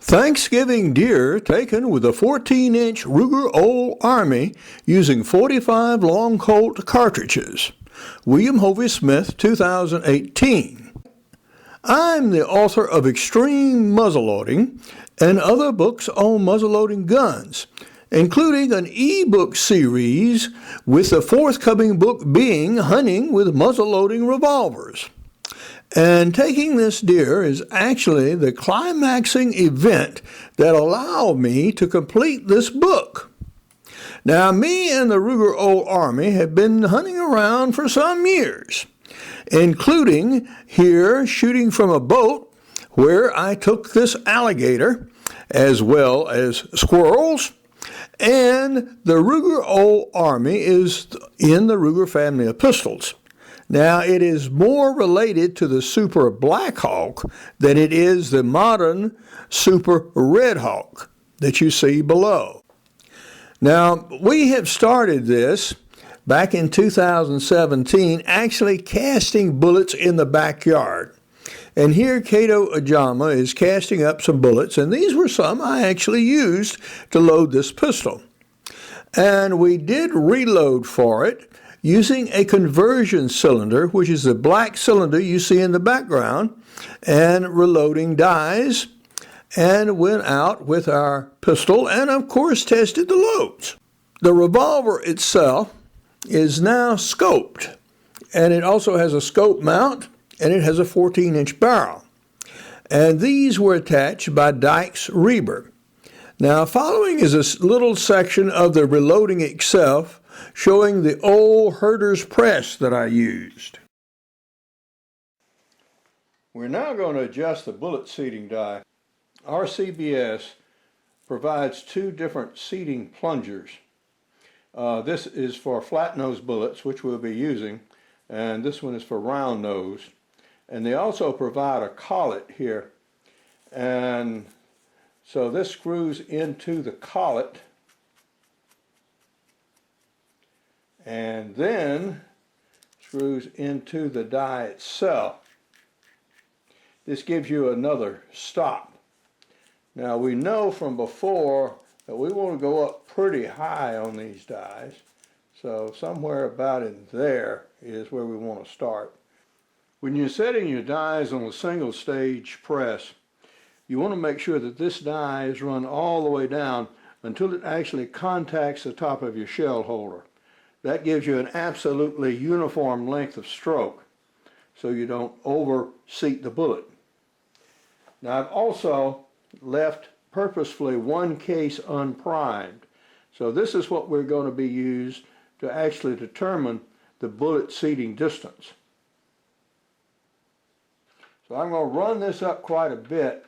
Thanksgiving deer taken with a 14-inch Ruger Old Army using 45 long Colt cartridges. William Hovey Smith, 2018. I'm the author of Extreme Muzzleloading and other books on muzzleloading guns, including an e-book series with the forthcoming book being Hunting with Muzzleloading Revolvers. And taking this deer is actually the climaxing event that allowed me to complete this book. Now, me and the Ruger Old Army have been hunting around for some years, including here shooting from a boat where I took this alligator, as well as squirrels, and the Ruger Old Army is in the Ruger family of pistols. Now, it is more related to the Super Black Hawk than it is the modern Super Red Hawk that you see below. Now, we have started this back in 2017, actually casting bullets in the backyard. And here Kato Ajama is casting up some bullets, and these were some I actually used to load this pistol. And we did reload for it using a conversion cylinder, which is the black cylinder you see in the background, and reloading dies, and went out with our pistol and, of course, tested the loads. The revolver itself is now scoped, and it also has a scope mount, and it has a 14-inch barrel. And these were attached by Dykes Reber. Now, following is a little section of the reloading itself, showing the old herder's press that I used. We're now going to adjust the bullet seating die. Our CBS provides two different seating plungers. This is for flat nose bullets, which we'll be using, and this one is for round nose. And they also provide a collet here. And so this screws into the collet, and then screws into the die itself. This gives you another stop. Now, we know from before that we want to go up pretty high on these dies, so somewhere about in there is where we want to start. When you're setting your dies on a single stage press, you want to make sure that this die is run all the way down until it actually contacts the top of your shell holder. That gives you an absolutely uniform length of stroke, so you don't overseat the bullet. Now, I've also left purposefully one case unprimed. So this is what we're going to be used to actually determine the bullet seating distance. So I'm going to run this up quite a bit.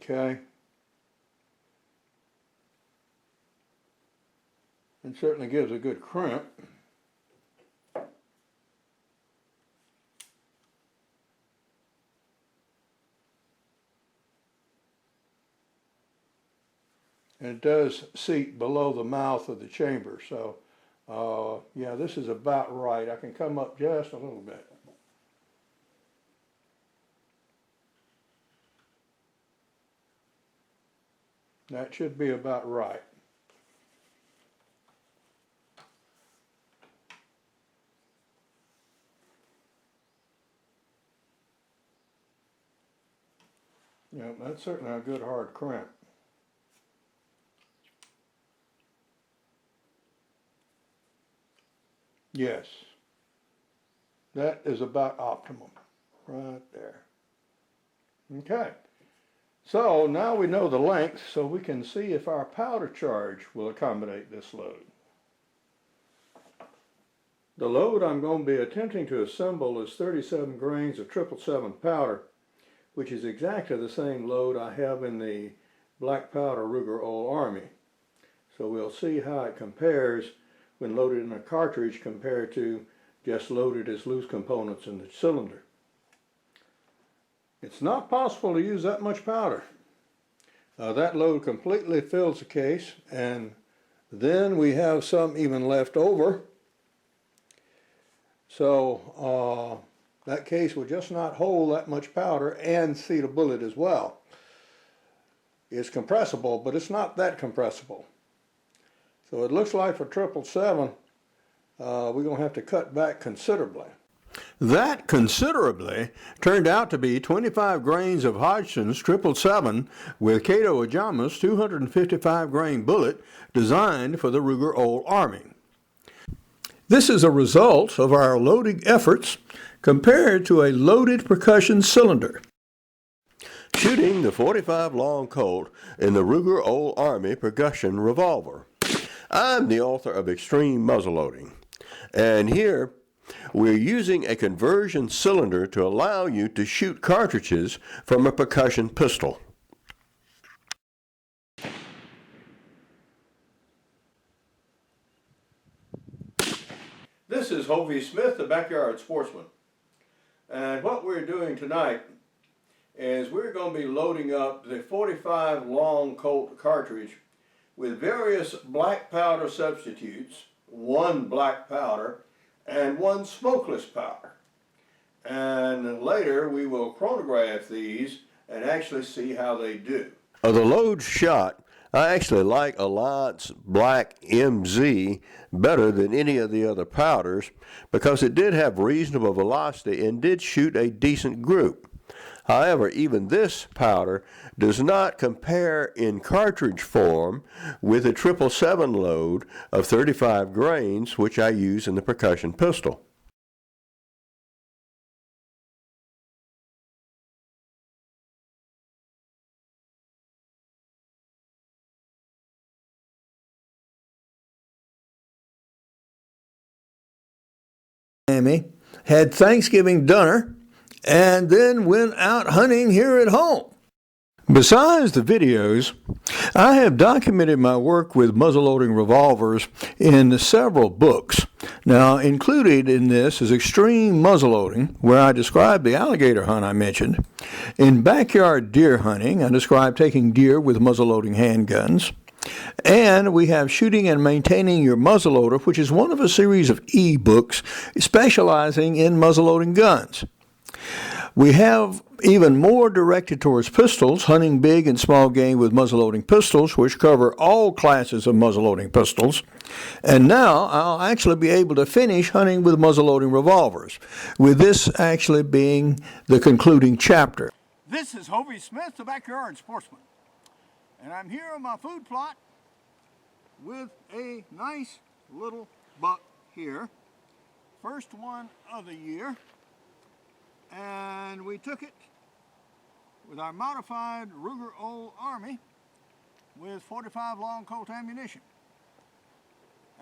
Okay. It certainly gives a good crimp. And it does seat below the mouth of the chamber, so yeah, this is about right. I can come up just a little bit. That should be about right. Yeah, that's certainly a good hard crimp. Yes, that is about optimum, right there. Okay, so now we know the length, so we can see if our powder charge will accommodate this load. The load I'm going to be attempting to assemble is 37 grains of 777 powder, which is exactly the same load I have in the black powder Ruger Old Army. So we'll see how it compares when loaded in a cartridge compared to just loaded as loose components in the cylinder. It's not possible to use that much powder. That load completely fills the case, and then we have some even left over. So that case will just not hold that much powder and seat a bullet as well. It's compressible, but it's not that compressible. So it looks like for 777, we're going to have to cut back considerably. That considerably turned out to be 25 grains of Hodgson's 777 with Kato Ojama's 255 grain bullet designed for the Ruger Old Army. This is a result of our loading efforts compared to a loaded percussion cylinder. Shooting the .45 long Colt in the Ruger Old Army percussion revolver. I'm the author of Extreme Muzzleloading, and here we're using a conversion cylinder to allow you to shoot cartridges from a percussion pistol. This is Hovey Smith, the Backyard Sportsman. And what we're doing tonight is we're going to be loading up the .45 long Colt cartridge with various black powder substitutes, one black powder and one smokeless powder. And later we will chronograph these and actually see how they do. The load shot, I actually like Alliance Black MZ better than any of the other powders because it did have reasonable velocity and did shoot a decent group. However, even this powder does not compare in cartridge form with the 777 load of 35 grains, which I use in the percussion pistol. Had Thanksgiving dinner and then went out hunting here at home. Besides the videos, I have documented my work with muzzleloading revolvers in several books. Now, included in this is Extreme Muzzleloading, where I describe the alligator hunt I mentioned. In Backyard Deer Hunting, I describe taking deer with muzzleloading handguns. And we have Shooting and Maintaining Your Muzzleloader, which is one of a series of e-books specializing in muzzleloading guns. We have even more directed towards pistols, Hunting Big and Small Game with Muzzleloading Pistols, which cover all classes of muzzleloading pistols. And now I'll actually be able to finish hunting with muzzleloading revolvers, with this actually being the concluding chapter. This is Hovey Smith, the Backyard Sportsman. And I'm here on my food plot with a nice little buck here. First one of the year. And we took it with our modified Ruger Old Army with .45 long Colt ammunition.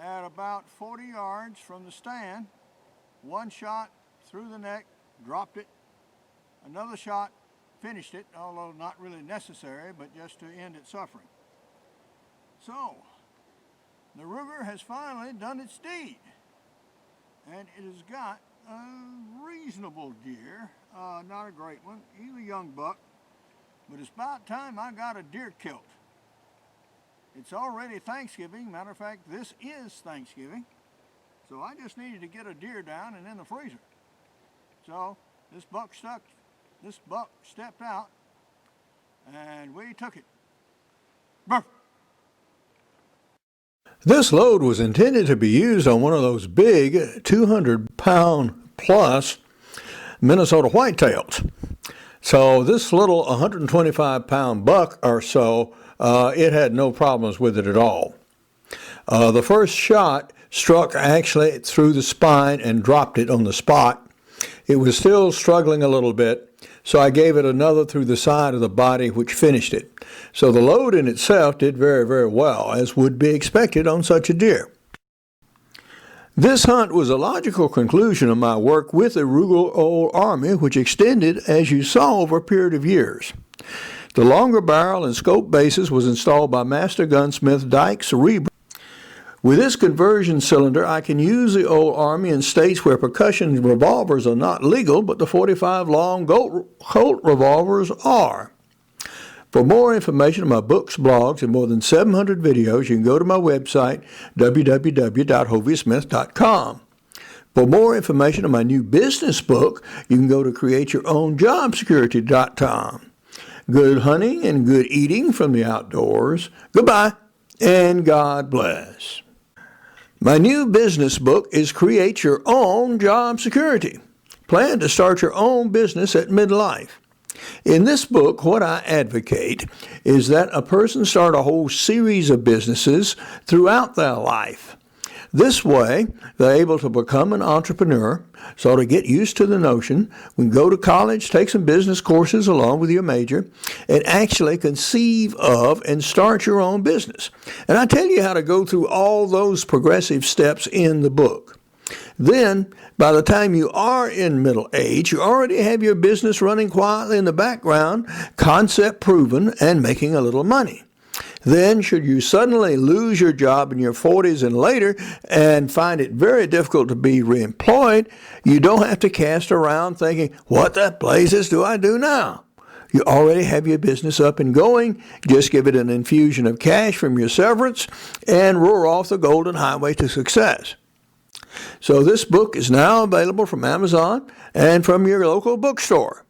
At about 40 yards from the stand, one shot through the neck, dropped it. Another shot finished it, although not really necessary, but just to end its suffering. So, the Ruger has finally done its deed, and it has got a reasonable deer, not a great one, he's a young buck, but it's about time I got a deer kilt. It's already Thanksgiving, matter of fact, this is Thanksgiving, so I just needed to get a deer down and in the freezer. So, this buck stepped out, and we took it. Burr. This load was intended to be used on one of those big 200-pound plus Minnesota whitetails. So this little 125-pound buck or so, it had no problems with it at all. The first shot struck actually through the spine and dropped it on the spot. It was still struggling a little bit, so I gave it another through the side of the body, which finished it. So the load in itself did very, very well, as would be expected on such a deer. This hunt was a logical conclusion of my work with the Ruger Old Army, which extended, as you saw, over a period of years. The longer barrel and scope basis was installed by master gunsmith Dyke Cerebral. With this conversion cylinder, I can use the Old Army in states where percussion revolvers are not legal, but the .45 long Colt revolvers are. For more information on my books, blogs, and more than 700 videos, you can go to my website, www.hoviesmith.com. For more information on my new business book, you can go to createyourownjobsecurity.com. Good hunting and good eating from the outdoors. Goodbye, and God bless. My new business book is Create Your Own Job Security. Plan to start your own business at midlife. In this book, what I advocate is that a person start a whole series of businesses throughout their life. This way, they're able to become an entrepreneur, so to get used to the notion, when go to college, take some business courses along with your major, and actually conceive of and start your own business. And I tell you how to go through all those progressive steps in the book. Then, by the time you are in middle age, you already have your business running quietly in the background, concept proven, and making a little money. Then, should you suddenly lose your job in your 40s and later and find it very difficult to be reemployed, you don't have to cast around thinking, what the blazes do I do now? You already have your business up and going. Just give it an infusion of cash from your severance and roar off the golden highway to success. So this book is now available from Amazon and from your local bookstore.